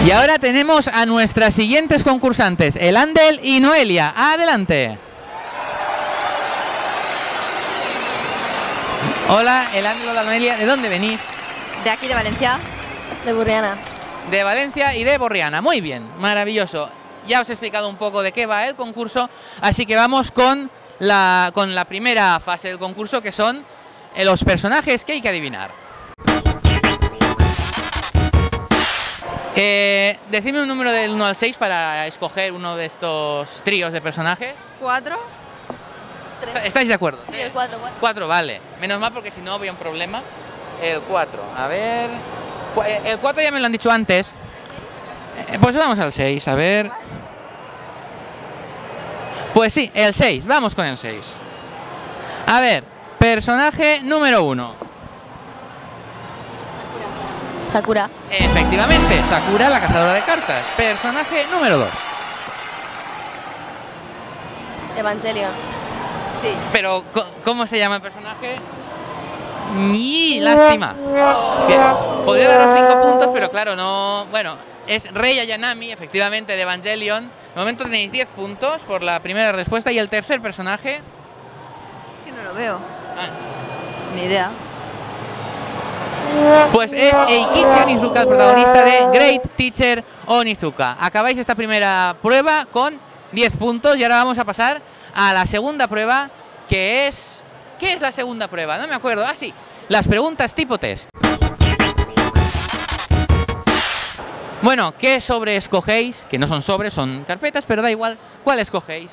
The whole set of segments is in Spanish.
Y ahora tenemos a nuestras siguientes concursantes, Elandel y Noelia. Adelante. Hola, Elandel, hola, Noelia. ¿De dónde venís? De aquí, de Valencia. De Burriana. De Valencia y de Borriana. Muy bien, maravilloso. Ya os he explicado un poco de qué va el concurso, así que vamos con la primera fase del concurso, que son los personajes que hay que adivinar. Decidme un número del 1 al 6 para escoger uno de estos tríos de personajes. 4. 3. ¿Estáis de acuerdo? Sí, el 4. 4, vale. Menos mal, porque si no había un problema. El 4, a ver... El 4 ya me lo han dicho antes. Pues vamos al 6, a ver... Pues sí, el 6, vamos con el 6. A ver, personaje número 1. Sakura. Efectivamente, Sakura, la cazadora de cartas. Personaje número 2. Evangelion. Sí. Pero, ¿cómo se llama el personaje? ¡Ni! Lástima. Bien, podría daros 5 puntos, pero claro, no... Bueno, es Rei Ayanami, efectivamente, de Evangelion. De momento tenéis 10 puntos por la primera respuesta. ¿Y el tercer personaje? Que no lo veo. Ah. Ni idea. Pues es Eikichi Onizuka, el protagonista de Great Teacher Onizuka. Acabáis esta primera prueba con 10 puntos y ahora vamos a pasar a la segunda prueba, que es... ¿Qué es la segunda prueba? No me acuerdo. Ah, sí, las preguntas tipo test. Bueno, ¿qué sobre escogéis? Que no son sobres, son carpetas, pero da igual. ¿Cuál escogéis?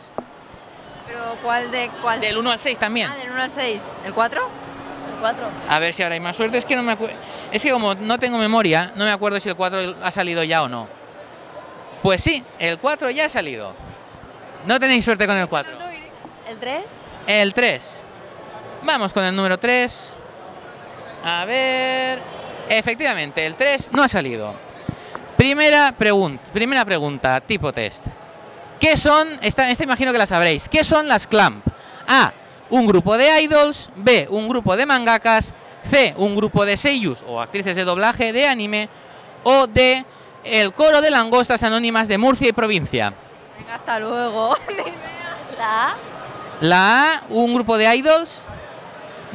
¿Pero cuál de cuál? Del 1 al 6 también. Ah, del 1 al 6. ¿El 4? El 4. A ver si ahora hay más suerte. Es que no me acuerdo. Es que como no tengo memoria, no me acuerdo si el 4 ha salido ya o no. Pues sí, el 4 ya ha salido. No tenéis suerte con el 4. El 3. El 3. Vamos con el número 3. A ver... Efectivamente, el 3 no ha salido. Primera pregunta, tipo test. ¿Qué son? Esta imagino que la sabréis. ¿Qué son las Clamp? A. Un grupo de idols. B. Un grupo de mangakas. C. Un grupo de seiyus o actrices de doblaje de anime. O D. El coro de langostas anónimas de Murcia y provincia. Venga, hasta luego. La A. La A. Un grupo de idols.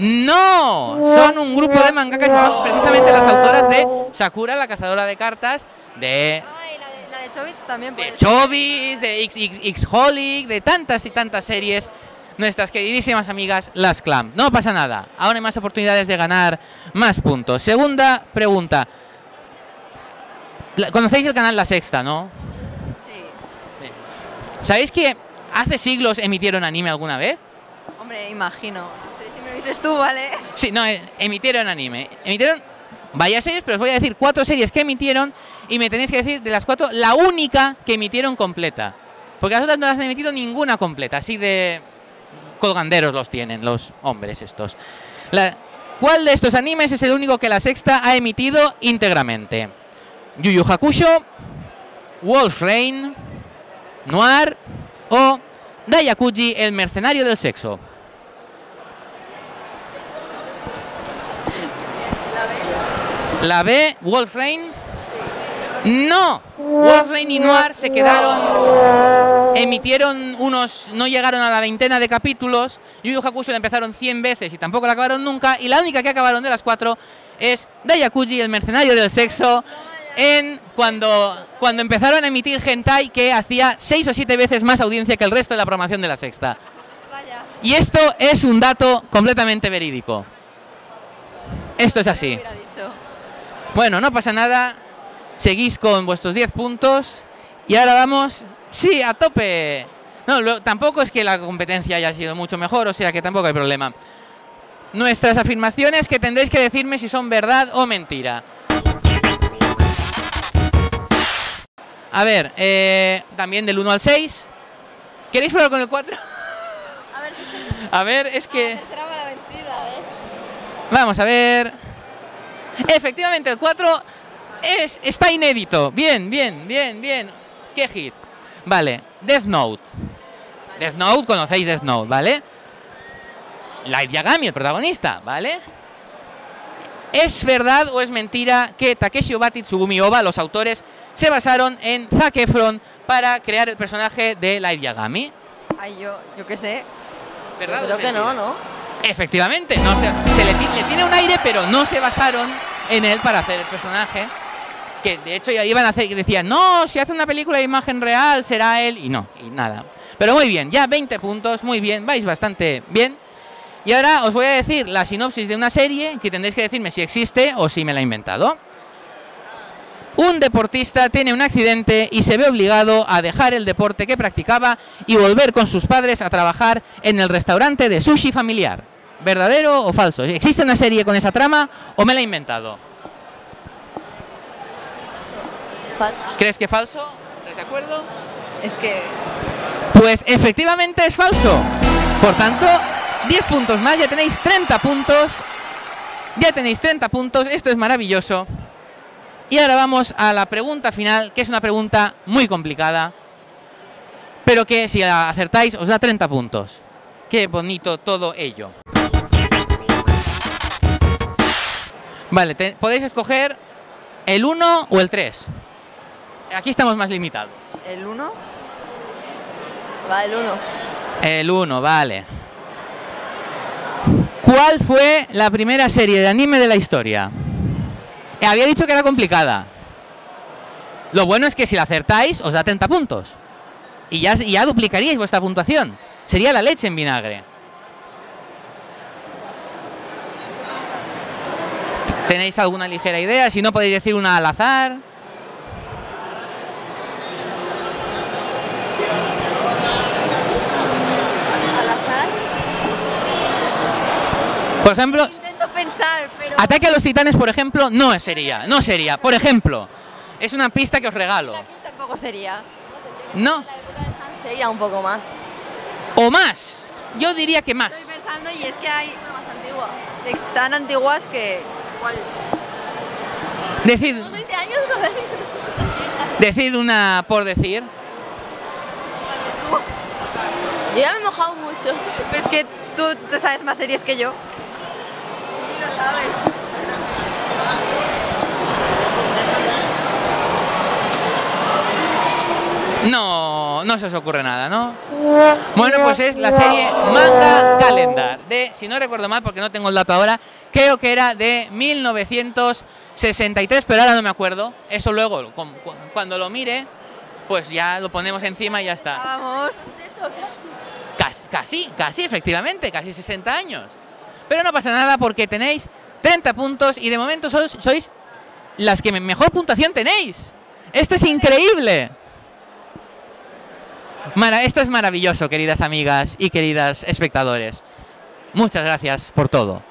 ¡No! Son un grupo de mangakas que son precisamente las autoras de Sakura, la cazadora de cartas, de... Ay, la de Chobits también puede de ser. Chobits, de XXXholic, de tantas y tantas series, nuestras queridísimas amigas, las Clamp. No pasa nada, aún hay más oportunidades de ganar más puntos. Segunda pregunta. ¿Conocéis el canal La Sexta, no? Sí. ¿Sabéis que hace siglos emitieron anime alguna vez? Hombre, imagino. No sé si me lo dices tú, ¿vale? Sí, no, emitieron anime. Emitieron varias series, pero os voy a decir 4 series que emitieron y me tenéis que decir de las 4 la única que emitieron completa. Porque las otras no las han emitido ninguna completa, así de colganderos los tienen los hombres estos. ¿Cuál de estos animes es el único que La Sexta ha emitido íntegramente? Yu Yu Hakusho, Wolf Rain, Noir o Dayakuji, el mercenario del sexo. La B, Wolf Rain. No, Wolf Rain y Noir se quedaron, emitieron unos, no llegaron a la veintena de capítulos. Yu Yu Hakusho la empezaron 100 veces y tampoco la acabaron nunca. Y la única que acabaron de las 4 es Dayakuji, el mercenario del sexo, cuando empezaron a emitir hentai, que hacía 6 o 7 veces más audiencia que el resto de la programación de La Sexta. Vaya. Y esto es un dato completamente verídico. Esto es así. Hubiera dicho. Bueno, no pasa nada. Seguís con vuestros 10 puntos. Y ahora vamos... ¡Sí, a tope! No, tampoco es que la competencia haya sido mucho mejor, o sea que tampoco hay problema. Nuestras afirmaciones, que tendréis que decirme si son verdad o mentira. A ver, también del 1 al 6. ¿Queréis probar con el 4? A ver si A ver, es que... tercera va la vencida, Vamos a ver... Efectivamente, el 4 está inédito. Bien, bien, bien, bien. ¡Qué hit! Vale, Death Note. Death Note, conocéis Death Note, ¿vale? Light Yagami, el protagonista, ¿vale? ¿Es verdad o es mentira que Takeshi Obata y Tsugumi Ohba, los autores, se basaron en Zac Efron para crear el personaje de Light Yagami? Ay, yo qué sé. ¿Verdad? Creo que no, ¿no? Efectivamente, no le tiene un aire, pero no se basaron en él para hacer el personaje. Que de hecho iban a hacer, decían, no, si hace una película de imagen real será él, y no, y nada. Pero muy bien, ya 20 puntos, muy bien, vais bastante bien. Y ahora os voy a decir la sinopsis de una serie que tendréis que decirme si existe o si me la he inventado. Un deportista tiene un accidente y se ve obligado a dejar el deporte que practicaba y volver con sus padres a trabajar en el restaurante de sushi familiar. ¿Verdadero o falso? ¿Existe una serie con esa trama o me la he inventado? Falso. ¿Crees que falso? ¿Estás de acuerdo? Es que... Pues efectivamente es falso. Por tanto, 10 puntos más, ya tenéis 30 puntos. Ya tenéis 30 puntos, esto es maravilloso. Y ahora vamos a la pregunta final, que es una pregunta muy complicada, pero que si la acertáis os da 30 puntos. Qué bonito todo ello. Vale, podéis escoger el 1 o el 3. Aquí estamos más limitados. ¿El 1? Va, el 1. El 1, vale. ¿Cuál fue la primera serie de anime de la historia? Había dicho que era complicada. Lo bueno es que si la acertáis os da 30 puntos. Y ya duplicaríais vuestra puntuación. Sería la leche en vinagre. ¿Tenéis alguna ligera idea? Si no, podéis decir una al azar. Al azar. Por ejemplo, Intento pensar, pero... Ataque a los Titanes, por ejemplo, no sería. Por ejemplo, es una pista que os regalo. Aquí tampoco sería. No. La época de Sansei ya un poco más. O más. Yo diría que más. Estoy pensando y es que hay Una más antigua. tan antiguas que... ¿Cuál? Decid, ¿Tengo 20 años? Joder. decid una por decir. Yo ya me he mojado mucho. Pero es que tú te sabes más series que yo. Sí, lo sabes. No se os ocurre nada, ¿no? Bueno, pues es la serie Manga Calendar, de, si no recuerdo mal, porque no tengo el dato ahora, creo que era de 1963, pero ahora no me acuerdo. Eso luego, cuando lo mire, pues ya lo ponemos encima y ya está. Vamos. Eso, casi. Casi, efectivamente, casi 60 años. Pero no pasa nada porque tenéis 30 puntos y de momento sois las que mejor puntuación tenéis. Esto es increíble. Esto es maravilloso, queridas amigas y queridas espectadores. Muchas gracias por todo.